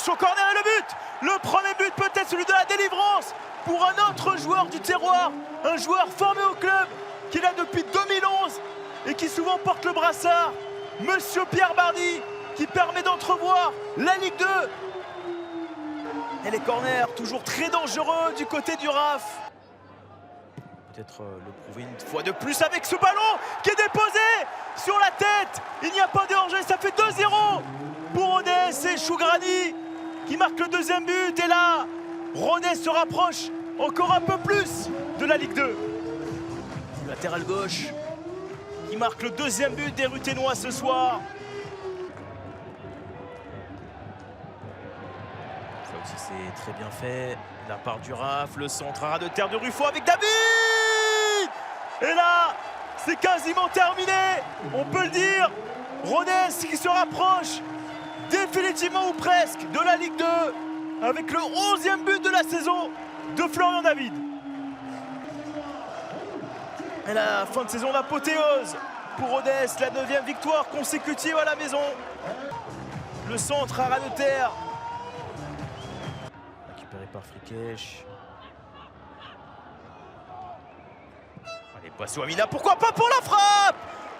Attention, corner et le but. Le premier but peut-être celui de la délivrance pour un autre joueur du terroir. Un joueur formé au club, qui est là depuis 2011 et qui souvent porte le brassard. Monsieur Pierre Bardi, qui permet d'entrevoir la Ligue 2. Et les corners, toujours très dangereux du côté du RAF. Peut-être le prouver une fois de plus avec ce ballon qui est déposé sur la tête. Il n'y a pas de danger, ça fait 2-0 pour Rodez et Chougrani qui marque le deuxième but. Et là, Rodez se rapproche encore un peu plus de la Ligue 2. Latéral gauche qui marque le deuxième but des Ruténois ce soir. Ça aussi c'est très bien fait. La part du RAF, le centre à ras de terre de Ruffo avec David. Et là, c'est quasiment terminé, on peut le dire. Rodez qui se rapproche définitivement ou presque de la Ligue 2 avec le 11e but de la saison de Florian David. Et la fin de saison d'apothéose pour Rodez, la 9e victoire consécutive à la maison. Le centre à ras de terre. Récupéré par Frikesh. Allez, passe Amina, pourquoi pas pour la frappe.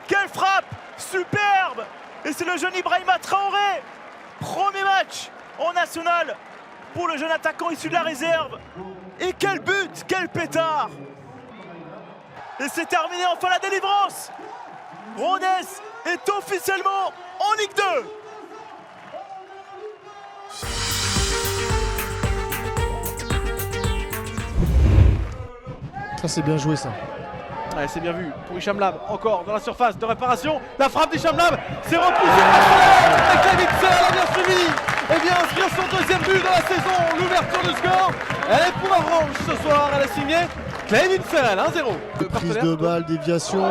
Quelle frappe superbe. Et c'est le jeune Ibrahima Traoré. Premier match en national pour le jeune attaquant issu de la réserve. Et quel but, quel pétard. Et c'est terminé, enfin la délivrance. Rodez est officiellement en Ligue 2. Ça c'est bien joué ça. Ouais, c'est bien vu pour Hicham Lab, encore dans la surface de réparation. La frappe d'Hicham Lab, c'est repoussé par Soler. Et Kevin Serrel a bien suivi. Et bien inscrire son deuxième but de la saison, l'ouverture du score. Elle est pour Avranches ce soir, elle est signée Kevin Serrel, 1-0. Prise de balle, déviation.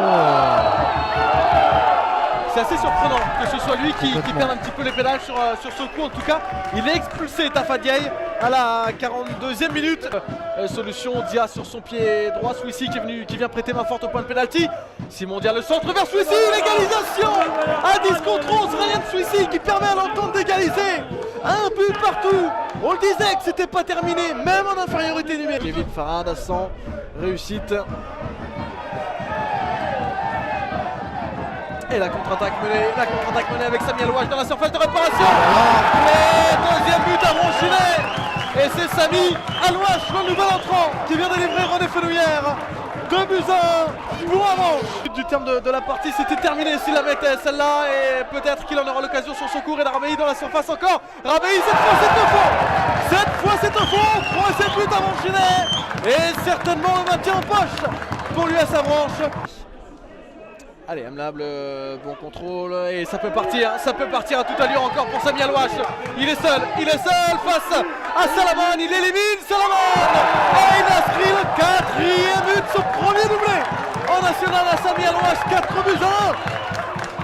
C'est assez surprenant que ce soit lui qui perde un petit peu les pédales sur ce coup. En tout cas, il est expulsé Tafa Diaye à la 42e minute. Solution Dia sur son pied droit. Swissi qui vient prêter main forte au point de pénalty. Simon Dia le centre vers Swissi. L'égalisation à 10 contre 11. Ryan Swissi qui permet à l'entente d'égaliser. Un but partout. On le disait que c'était pas terminé, même en infériorité numérique. Kevin Farad à 100. Réussite. Et la contre-attaque menée avec Samy Alouache dans la surface de réparation. Et deuxième but à Ronchinet. Et c'est Samy Alouache, le nouvel entrant, qui vient de livrer René Fenouillère. 2-1 pour Avranches. Du terme de la partie, c'était terminé s'il la mettait celle-là. Et peut-être qu'il en aura l'occasion sur son cours. Et Rabéi dans la surface encore. Rabéi, cette fois c'est un faux. Cette fois c'est un faux. Troisième but à Ronchinet. Et certainement le maintien en poche pour l'US Avranches. Allez, Amlab, bon contrôle et ça peut partir à toute allure encore pour Samy Alouache. Il est seul face à Salaman, il élimine Salaman et il inscrit le 4e but, son premier doublé en national à Samy Alouache, 4-1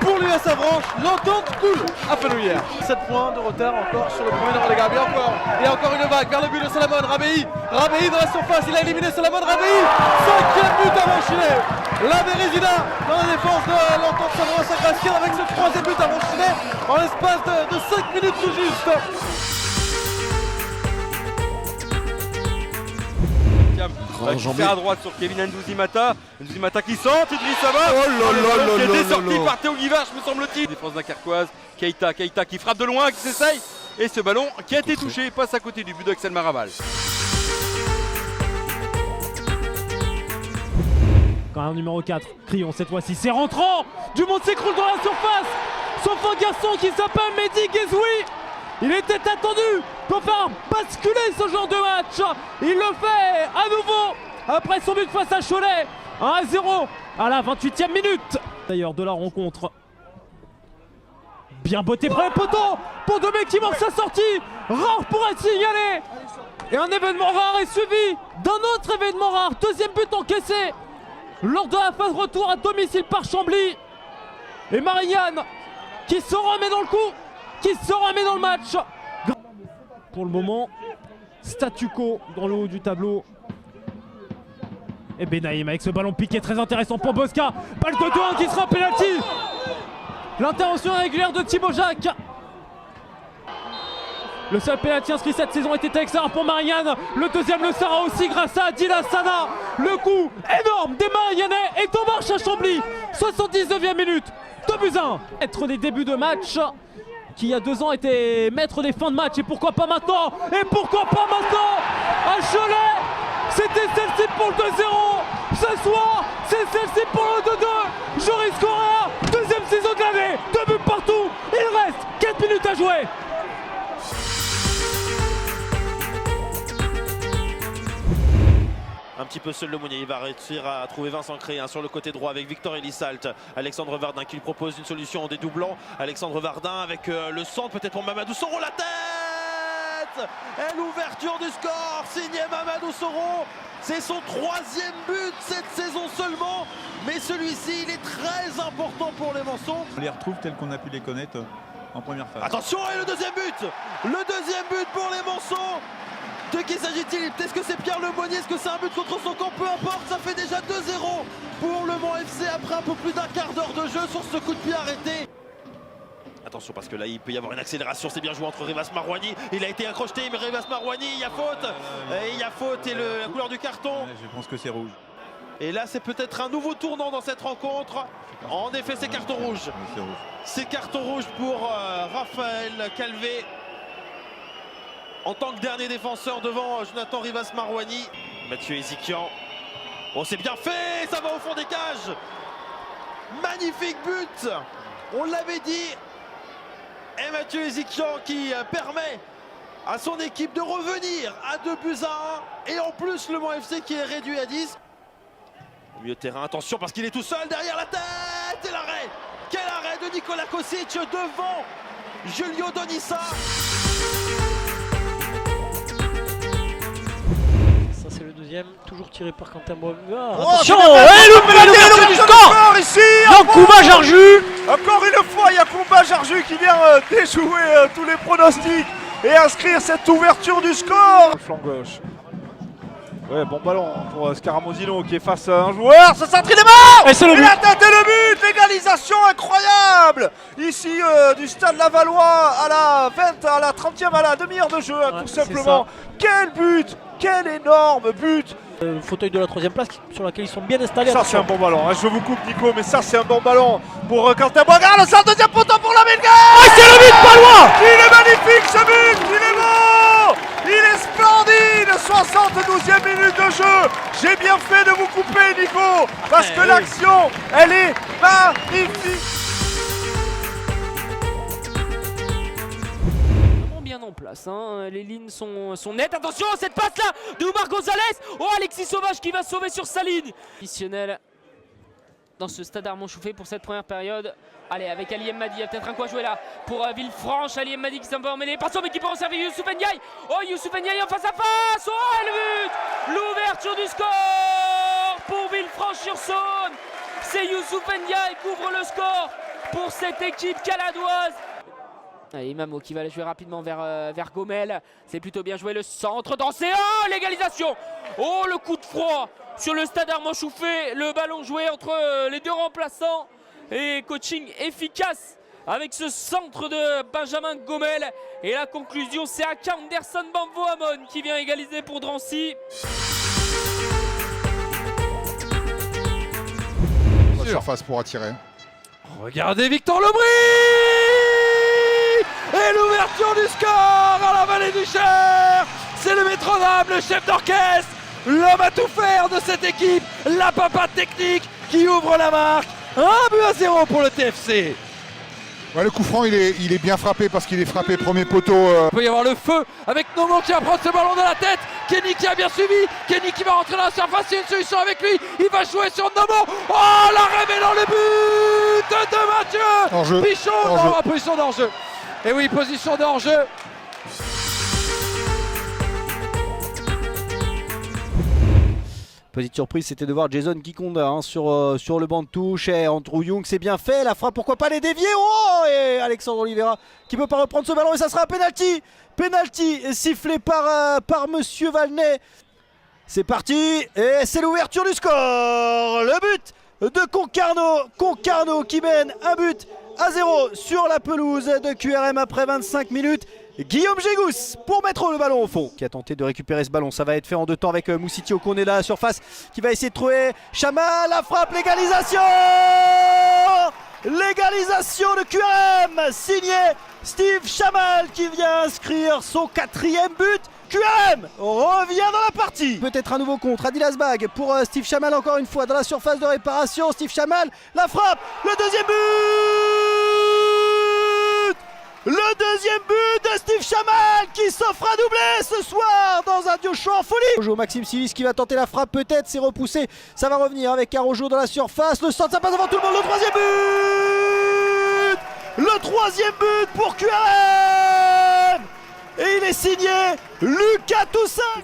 pour l'US Avranches. L'entente coule à Fenouillère. 7 points de retard encore sur le premier de relégable et encore une vague vers le but de Salamon. Rabéi dans la surface, il a éliminé Salamon. Rabéi, 5e but à Ronchinet. La Bérésina dans la défense de l'entente Savrois-Saint-Gratien avec ce 3e but à Ronchinet en l'espace de 5 minutes tout juste. Qui fait à droite sur Kevin Ndouzimata. Ndouzimata qui centre, Idriss Aba. Qui était sorti par Théo Guivard, me semble-t-il. Défense dunkerquoise, Keita qui frappe de loin, qui s'essaye. Et ce ballon qui a été touché, passe à côté du but d'Axel Maraval. Corner numéro 4, Crillon cette fois-ci, c'est rentrant. Du monde s'écroule dans la surface. Sauf un garçon qui s'appelle Mehdi Ghezouи. Il était attendu pour faire basculer ce genre de match. Il le fait à nouveau après son but face à Cholet. 1-0 à la 28e minute. D'ailleurs de la rencontre. Bien botté premier poteau pour Domé qui manque sa sortie. Rare pour être signalé. Et un événement rare est suivi d'un autre événement rare. Deuxième but encaissé lors de la phase retour à domicile par Chambly. Et Marignane qui se remet dans le coup, qui se remet dans le match. Pour le moment, statu quo dans le haut du tableau. Et Benaïm avec ce ballon piqué très intéressant pour Bosca. Balle de 2-1 qui sera penalty. L'intervention régulière de Thibaut Jacques. Le seul pénalty inscrit cette saison était excellent pour Marianne. Le deuxième le sera aussi grâce à Adila Sana. Le coup énorme des Mariannais est en marche à Chambly. 79e minute, 2-1. Être des débuts de match qui il y a 2 ans était maître des fins de match. Et pourquoi pas maintenant? Et pourquoi pas maintenant? À Cholet, c'était celle-ci pour le 2-0. Ce soir, c'est celle-ci pour le 2-2. Joris Correa, deuxième saison de l'année. 2 buts partout. Il reste 4 minutes à jouer. Un petit peu seul le Mounier, il va réussir à trouver Vincent Créin sur le côté droit avec Victor Elisalt. Alexandre Vardin qui lui propose une solution en dédoublant. Alexandre Vardin avec le centre peut-être pour Mamadou Soro, la tête et l'ouverture du score signé Mamadou Soro. C'est son 3e but cette saison seulement, mais celui-ci il est très important pour les Mançons. On les retrouve tels qu'on a pu les connaître en première phase. Attention, et le deuxième but! Le deuxième but pour les Mançons. De qui s'agit-il? Est-ce que c'est Pierre Lemonnier? Est-ce que c'est un but contre son camp? Peu importe, ça fait déjà 2-0 pour le Mans FC après un peu plus d'un quart d'heure de jeu sur ce coup de pied arrêté. Attention parce que là il peut y avoir une accélération, c'est bien joué entre Rivas Marouani. Il a été accroché, mais Rivas Marouani, il y a faute. Et il y a faute et la couleur du carton. Ouais, je pense que c'est rouge. Et là c'est peut-être un nouveau tournant dans cette rencontre. En effet c'est carton rouge. Ouais, c'est rouge. C'est carton rouge pour Raphaël Calvé. En tant que dernier défenseur devant Jonathan Rivas Marouani. Mathieu Ezikian. Oh c'est bien fait, ça va au fond des cages. Magnifique but. On l'avait dit. Et Mathieu Ezikian qui permet à son équipe de revenir à 2-1. Et en plus le Mans FC qui est réduit à 10. Au milieu de terrain, attention parce qu'il est tout seul derrière la tête. Et l'arrêt. Quel arrêt de Nikola Kosic devant Julio Donissa. C'est le deuxième, toujours tiré par Quentin Boimga. Oh, attention, l'ouverture du score ici. Yacouba Jarju. Encore une fois, Yacouba Jarju qui vient déjouer tous les pronostics et inscrire cette ouverture du score. Flanc gauche. Ouais, bon ballon pour Scaramosino qui est face à un joueur. Ce centre il est mort. Et c'est le but. La tête et le but. L'égalisation incroyable. Ici du stade Lavallois à la 30e, à la demi-heure de jeu, tout simplement. Quel but. Quel énorme but! Le fauteuil de la 3e place sur laquelle ils sont bien installés. Ça c'est un bon ballon, hein. Je vous coupe Nico, mais ça c'est un bon ballon pour Quentin Boimga. Le centre, deuxième poteau pour la Belgique. Ah, c'est le but, pas loin! Il est magnifique ce but, il est beau! Il est splendide, 72e minute de jeu. J'ai bien fait de vous couper Nico, parce que l'action, elle est magnifique. Bien en place, hein. Les lignes sont nettes. Attention, cette passe là de Omar Gonzalez. Oh, Alexis Sauvage qui va sauver sur sa ligne. Additionnel dans ce stade Armand Chouffé pour cette première période. Allez, avec Ali Madi, il y a peut-être un coup à jouer là pour Villefranche. Ali Madi qui s'est un peu emmêlé. Attention, mais qui peut resservir Youssouf Ndiaye. Oh, Youssouf Ndiaye en face à face. Oh, et le but. L'ouverture du score pour Villefranche-sur-Saône. C'est Youssouf Ndiaye qui ouvre le score pour cette équipe caladoise. Allez, Mamo qui va aller jouer rapidement vers Gomel. C'est plutôt bien joué, le centre dansé. Oh, l'égalisation. Oh, le coup de froid sur le stade Armand Chouffé. Le ballon joué entre les deux remplaçants. Et coaching efficace avec ce centre de Benjamin Gomel. Et la conclusion, c'est Aka Anderson Bambo-Amon qui vient égaliser pour Drancy. Surface pour attirer. Regardez Victor Lebris. Et l'ouverture du score à la vallée du Cher. C'est le métronome, le chef d'orchestre, l'homme à tout faire de cette équipe, la papa technique qui ouvre la marque. 1-0 pour le TFC. Ouais, le coup franc il est bien frappé parce qu'il est frappé premier poteau. Il peut y avoir le feu avec Nomo qui va prendre ce ballon de la tête. Kenny qui a bien suivi. Kenny qui va rentrer dans la surface. Il y a une solution avec lui. Il va jouer sur Nomo. Oh, l'arrêt dans le but de Mathieu. Hors-jeu. Pichon dans la position d'hors-jeu. Et oui, position de hors-jeu. Petite surprise, c'était de voir Jason Kikonda sur le banc de touche. Et Andrew Young, c'est bien fait. La frappe, pourquoi pas les dévier. Oh, et Alexandre Oliveira qui peut pas reprendre ce ballon. Et ça sera un penalty. Penalty sifflé par Monsieur Valnet. C'est parti. Et c'est l'ouverture du score. Le but de Concarneau. Concarneau qui mène 1-0 sur la pelouse de QRM après 25 minutes. Guillaume Gégous pour mettre le ballon au fond. Qui a tenté de récupérer ce ballon. Ça va être fait en deux temps avec Moussiti Okoné là à la surface. Qui va essayer de trouver Chamal. La frappe, l'égalisation. L'égalisation de QRM. Signé Steve Chamal qui vient inscrire son 4e but. QRM revient dans la partie. Peut-être un nouveau contre. Adil Asbag pour Steve Chamal encore une fois dans la surface de réparation. Steve Chamal, la frappe. Le deuxième but. Le deuxième but de Steve Chamal qui s'offre à doubler ce soir dans un duo chaud en folie. Arojo, Maxime Sivis qui va tenter la frappe peut-être, c'est repoussé. Ça va revenir avec Arojo dans la surface. Le centre, ça passe devant tout le monde. Le troisième but. Le troisième but pour QRM. Et il est signé Lucas Toussaint.